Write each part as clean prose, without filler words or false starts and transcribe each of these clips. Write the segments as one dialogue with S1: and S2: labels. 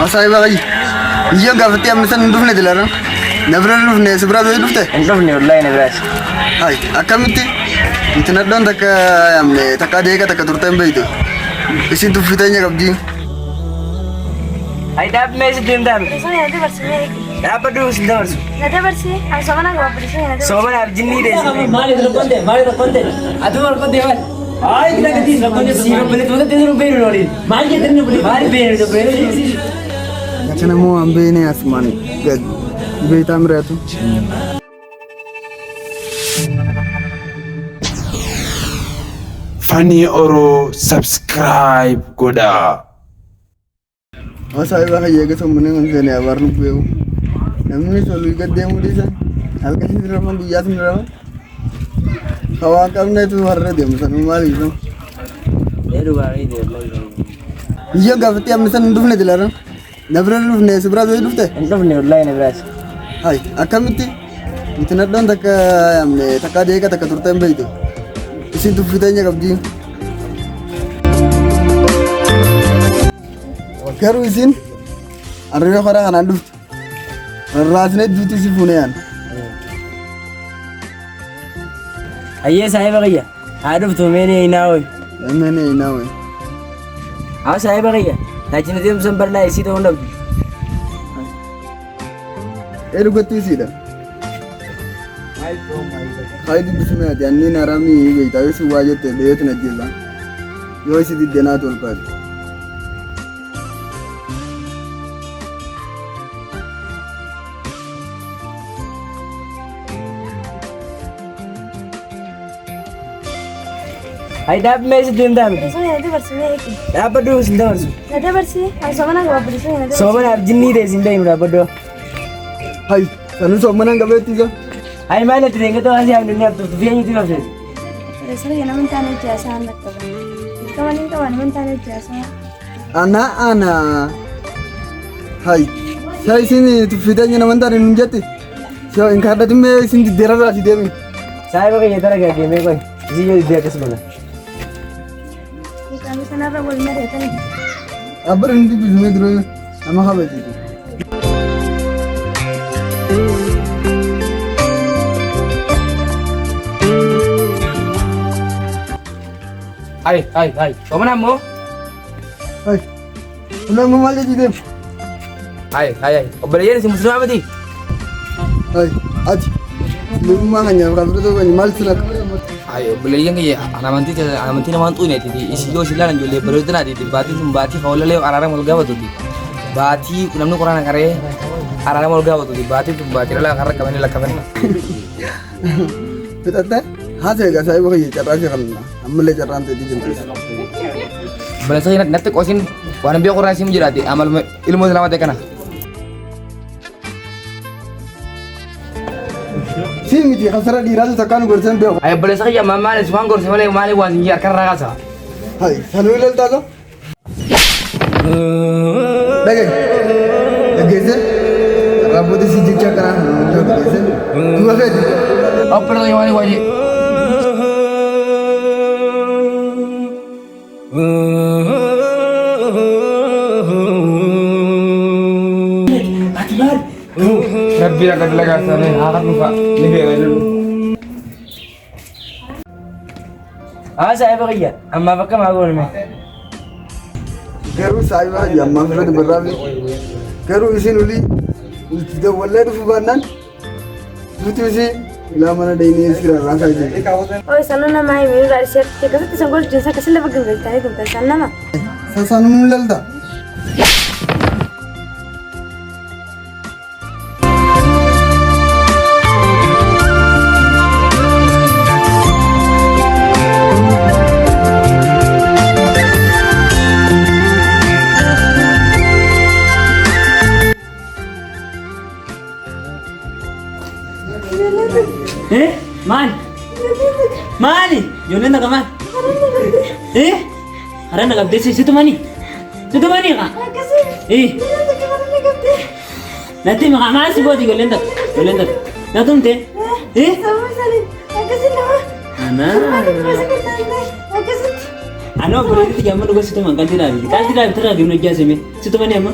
S1: Asai bagai. Iya gak peti amisan nduf ne dilara. Nebra nduf ne sebra do nduf te.
S2: Nduf ne wallahi nebra.
S1: Hai, akamiti. Itna don taka amne taka deka taka turtem beido. Isin tu fitanya kabdi.
S2: Hai dab mes dim dab.
S3: Saya nanti bersih.
S2: Apa dulu sebentar.
S3: Nanti bersih. Aku sama nggak bersih nanti.
S2: Soman arjini deh.
S4: Mari terkonde. Adu terkonde kan. Ay kita ketis terkonde sih. Beli tuh tadi rumah baru lori. Mari kita nih beli. Mari baru.
S1: Kacana mau ambil ini asman. Gad. Beta mereka tu.
S5: Fanny Oro subscribe goda.
S1: Asai bagai ya kesam menengan sini abar lupa aku. Namanya selalu ikat dia mudi san. Halkan sih drama dia sebenarnya. Kawan kamu itu warna dia misalnya mali itu.
S2: Baru kali dia lagi.
S1: Iya gak peti amisan nduf ne dilara. Nebra nduf ne sebra do nduf te.
S2: Nduf ne wallahi nebra.
S1: Hai, akamiti. Itna don taka amne taka deka taka turtem beido. Isin tu fitanya kabdi. Karu isin. Arre khara kana nduf. Razne duti si funean.
S2: Ayye saya bagaya. Aduf tu mene inawe.
S1: Mene inawe.
S2: Ah saya bagaya. Najin tim sembar na isi tu ndab.
S1: Elu gatu sida. Hai di bisme ati anni narami gei tawe su waje te de etna dilla. Yo isi di dena tol par.
S2: Hai dab mes dim dab.
S3: Saya nanti bersih.
S2: Apa dulu sebentar.
S3: Nanti bersih. Aku sama nggak bersih nanti.
S2: Soman arjini deh sindai udah bodoh.
S1: Hai, sanu so manang gabe tiga.
S2: Hai mana teringat tuh kasih yang dunia tuh dia itu loh sih.
S3: Saya yang namun tanya jasa anak kawan. Kawan namun tanya jasa.
S1: Ana. Hai. Saya sini tu fitanya namantar nunjati. So ingkada tume sini derara si demi.
S2: Saya pakai jatara kayak game koi. Isi jadi dia kesebelah.
S3: Kami sana apa boleh mereka nih.
S1: Abar hindi bisme dro. Ama khabe ti.
S2: Hai. Kamu namo?
S1: Hai. Ulang mamali ti dem.
S2: Hai. Belajar si muslim apa ti?
S1: Hai. Aji. Lumma nganya kabro to kan mal sila.
S2: Ayo belajar ke ya. Anamanti nama tu ni ti. Isi lo sila nanti le baru tu nanti. Bati kalau le arara mulga betul ti. Bati namnu Quran kare. Arara mulga betul ti. Bati lah karena kami ni lah kami.
S1: Betul हाँ सेगा साहिब को ये चरा से करना हमले चरान ते दी जनते
S2: Belajar ingat nanti kosin. Warna biar Quran sih menjadi amal ilmu selamat ya kana.
S1: sim itu khasara di razu takan gorsen be
S2: Ayo belajar ya mama ni suang gor semale mali wan jar kan raga sa.
S1: hai salu lel talo dege se rabu de si jicha kara dege se tu afe
S2: Apa lagi wali wajib? Rabbi nak ada lagi sana, akan lupa lebih lagi dulu. Saya pergi ya, amma pakai magu ni.
S1: keru sahiba ya mamre de barabi keru isin uli de walle du banan mutu si la mana de ni sira rasa ji
S3: Oh sana nama ini dari siap. Jika kita sanggul jasa kasih lebih gembel tadi tuh sana nama.
S1: sasanu mulal da
S4: Mani, Yolanda ka man? Harap nag-update situ mani. Situ mani ka? Nanti makamahal si Bodi Yolanda. Natumte?
S3: Sama salin. Kasih nama.
S4: Ano, boleh itu zaman dulu situ man kanti nabi. Kanti nabi terus lagi menuju sini. Situ mani ama?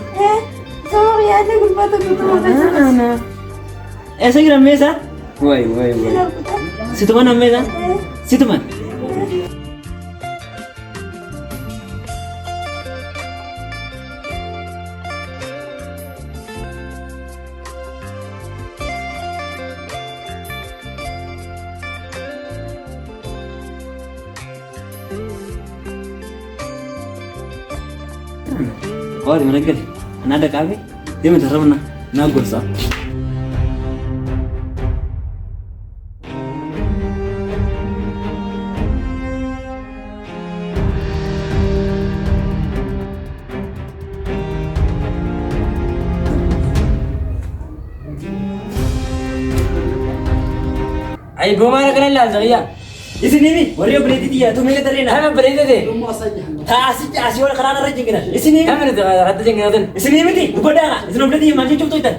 S3: Sama yaadne gulbaata guutuu
S4: Ana. Esa kira mesa? Woi. Situ mana mesa? Situ mana? Oh, di mana kali? Ada kafe? Dia minta mana? Nah, gue sah. Ay, gue mana kenal lah, Zahia. Di sini nih, wario beli dia. Tuh milih tadi, nah, beli deh. Asih orang kerana rajin kena. Di sini. Kamu itu kata jangan nonton. Di sini mesti. Lupa dah nggak? Di sini beli dia macam cukup itu.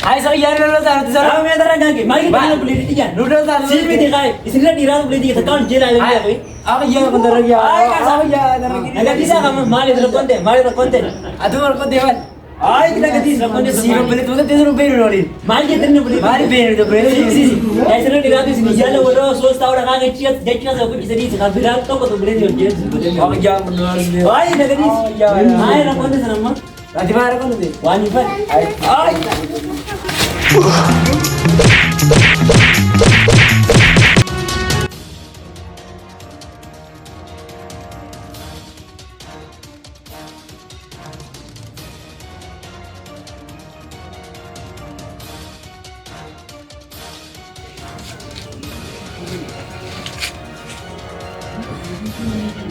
S4: Hai Zahia, noodle sana, tu sana. Kamu yang terang lagi. Mari kita beli dia. Noodle sana. Sini mesti kai. Di sini di ratu beli dia. Takkan jalan lagi. Aku iya bentar lagi. Aku iya bentar lagi. Agak bisa kamu mali terkonten. Aduh terkonten kan. Ay, kita ganti konten sih. Beli tu kan 300 rupiah nolin. Mali kita beli. Mali beli tu beli. Sini. Ya sini di ratu sini. Jalan walau 100 tahun orang agak ciat. Jadi kita sebut di sini. Sekarang bilang tu kau tu beli dia. Aku jangan benar. Ay, kita ganti. Ay, nak konten sana mah. Nanti mana konten? Wani pan. Ay.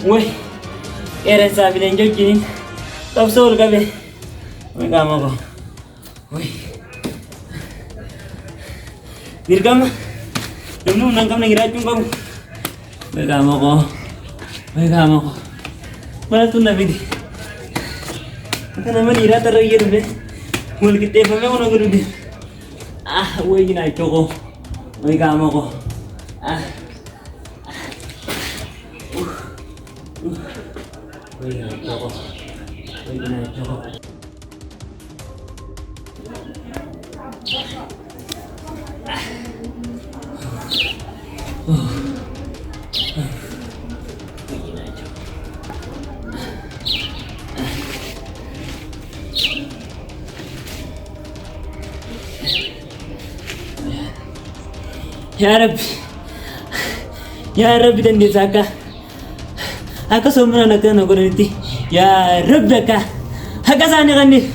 S4: Woi, era sabi na enjoy kini. Top soul gabi. May kama ko. Woi. Dirgam. Dum nang kam nang irajung kamu. May kama ko. Mana tu na bidi. Ito naman ira taro iya dube. Mul kite pa me kono dube. Ah, woi gina choko. May kama ko. Ah. Wait, Ya Rabbi dan disaka. Aku semua nak kena nanti. Ya Rabbi ka. Haka sana kan ni.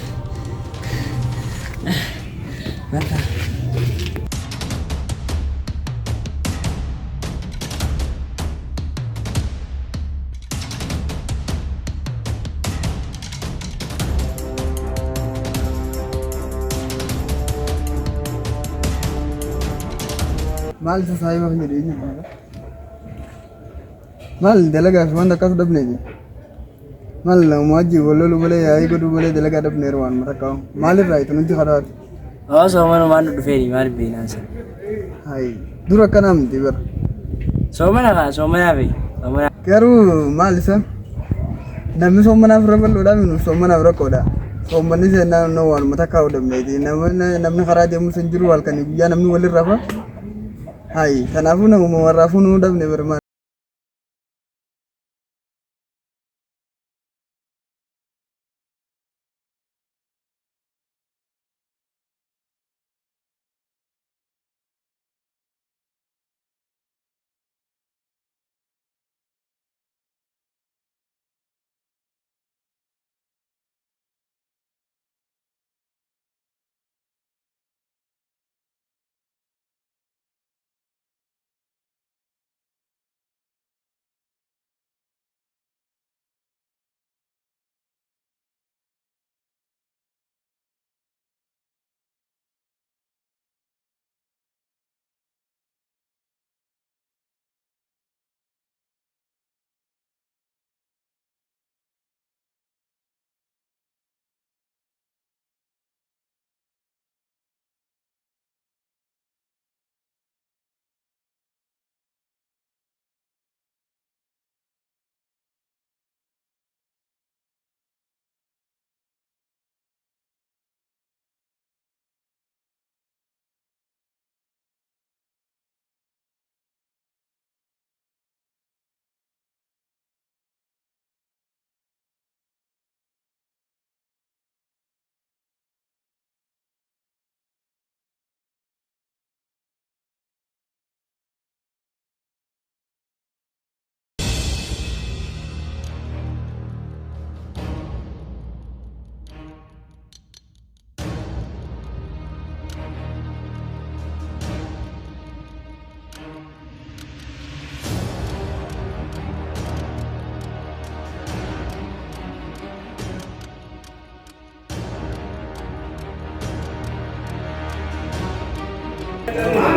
S1: Mal sa sahiba ni rin. Mal dalaga wanda kas dabne ji. Mal la muaji wololu bole ay godu bole dalaga dabne rwan matakaw. Mal rai to nunti khadat.
S4: Oh, someone wanted to ferry mari binasa.
S1: Hai dura kanam tibar.
S4: Someone abi.
S1: Karu mal sa. Nami somana frabal oda minu somana frakoda. Somani se na no wan matakaw dabne ji. Namna kharade musen jiru wal kan biya namni walir rafa. Hai kanafu na umawarafu nu dabne berma.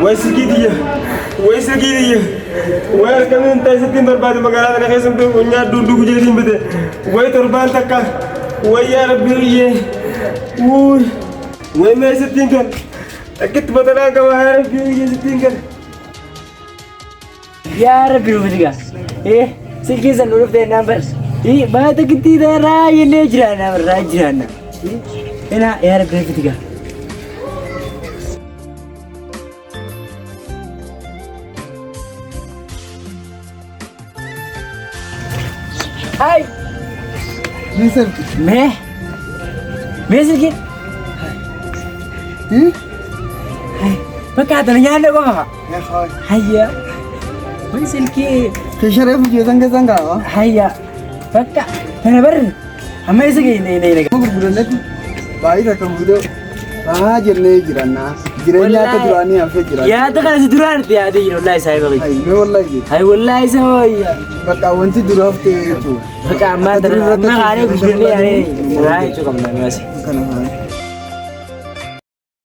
S6: ويسكيدية ويركب انت ستين برباد مقالات انا خيسم تو ونيا دودو جيرين بده وي تربان تكا ويا ربي وي ما ستين كان اكيد بدنا كما ربي ستين كان
S4: يا ربي وفدقا ايه سلكي سنورف ده نمبر ايه ما تكتي ده راي نجرانا راجرانا هنا يا ربي وفدقا هاي
S1: مثل
S4: ما سلكي بكات انا يانا بقى
S1: يا خاي
S4: هيا ما سلكي
S1: كشرف جيزان كزانغا
S4: هيا بكا انا بر اما يسكي ني
S1: gurgurannati baay'ee takka muudoo jennee jiranna jireenya akka duraanii hafee jira
S4: يا تقال دران يا دي والله سايبغي
S1: mee wallahi
S4: هاي والله سوي
S1: bakka wanti dura haftee jechuudha
S4: بكا ما درنا ما عليك بالله يعني راي تقوم ماشي
S1: kana